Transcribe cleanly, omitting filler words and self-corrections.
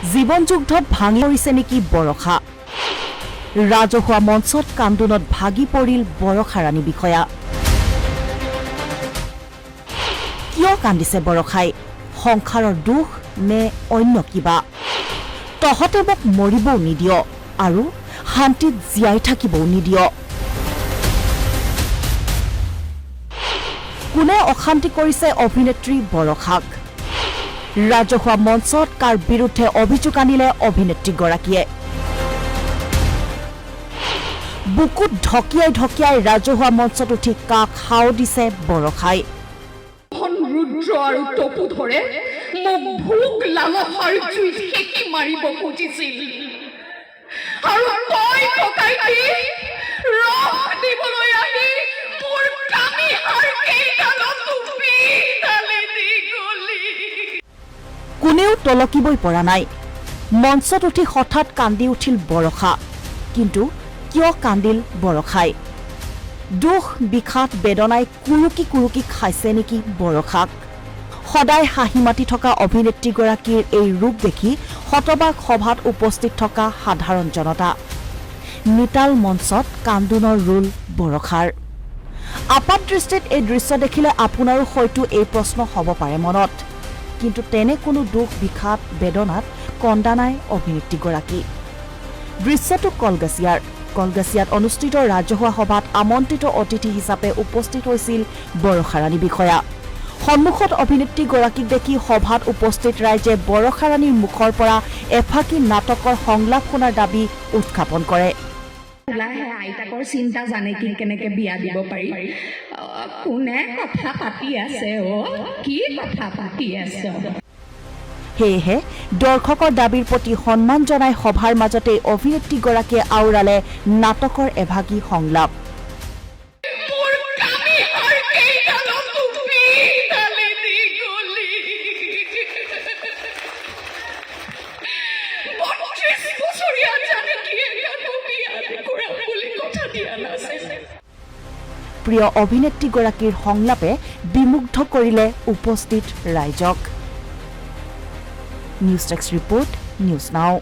জীৱন যুদ্ধত ভাঙি পৰিছে নেকি বৰষা ৰাজহুৱা মঞ্চত কান্দোনত ভাগি পৰিল বৰষা ৰাণী বিষয়া কিয় কান্দিছে বৰষাই সংসাৰৰ দুখ নে অন্য কিবা তহতে মোক মৰিবও নিদিয় আৰু শান্তিত জীয়াই থাকিবও নিদিয় কোনে অশান্তি কৰিছে অভিনেত্ৰী বৰষাক ৰাজহুৱা মঞ্চত কাৰ বিৰুদ্ধে অভিযোগ আনিলে অভিনেত্ৰীগৰাকীয়ে বুকুত ঢকিয়াই ৰাজহুৱা মঞ্চত উঠি কাক হাও দিছে বৰষাই ৰুদ্ৰ আৰু টপু ধৰে মোক ভোক লালসাৰ জুইত সেকি মাৰিব খুজিছিল আৰু তই ককাইটি ৰস দিবলৈ আহি মোৰ কামি হাৰ কেইডালত টুপি ঢালি দি গলি কোনেও তলকিবই পৰা নাই মঞ্চত উঠি হঠাৎ কান্দি উঠিল বৰষা কিন্তু কিয় কান্দিল বৰষাই দুখ বিষাদ বেদনাই কুৰুকি খাইছে নেকি বৰষাক সদায় হাঁহি মাতি থকা অভিনেত্ৰীগৰাকীৰ এই ৰূপ দেখি হতবাক সভাত উপস্থিত থকা সাধাৰণ জনতা নিতাল মঞ্চত কান্দোনৰ ৰোল বৰষাৰ আপাত দৃষ্টিত এই দৃশ্য দেখিলে আপোনাৰো হয়তো এই প্ৰশ্ন হ'ব পাৰে মনত কিন্তু তেনে কোনো দুখ বিষাদ বেদনাত কন্দা নাই অভিনেত্ৰীগৰাকী দৃশ্যটো কলগাছিয়াত অনুষ্ঠিত ৰাজহুৱা সভাত আমন্ত্ৰিত অতিথি হিচাপে উপস্থিত হৈছিল বৰষা ৰাণী বিষয়া সন্মুখত অভিনেত্ৰীগৰাকীক দেখি সভাত উপস্থিত ৰাইজে বৰষা ৰাণীৰ মুখৰ পৰা এফাকি নাটকৰ সংলাপ শুনাৰ দাবী উত্থাপন কৰে আইতাকৰ চিন্তা জানে কি কেনেকে বিয়া দিব পাৰি কোনে কথা পাতি আছে কি কথা পাতি আছে সেয়েহে দৰ্শকৰ দাবীৰ প্ৰতি সন্মান জনাই সভাৰ মাজতে অভিনেত্ৰীগৰাকীয়ে আওৰালে নাটকৰ এভাগী সংলাপ প্ৰিয় অভিনেত্ৰীগৰাকীৰ সংলাপে বিমুগ্ধ কৰিলে উপস্থিত ৰাইজক news desk report news now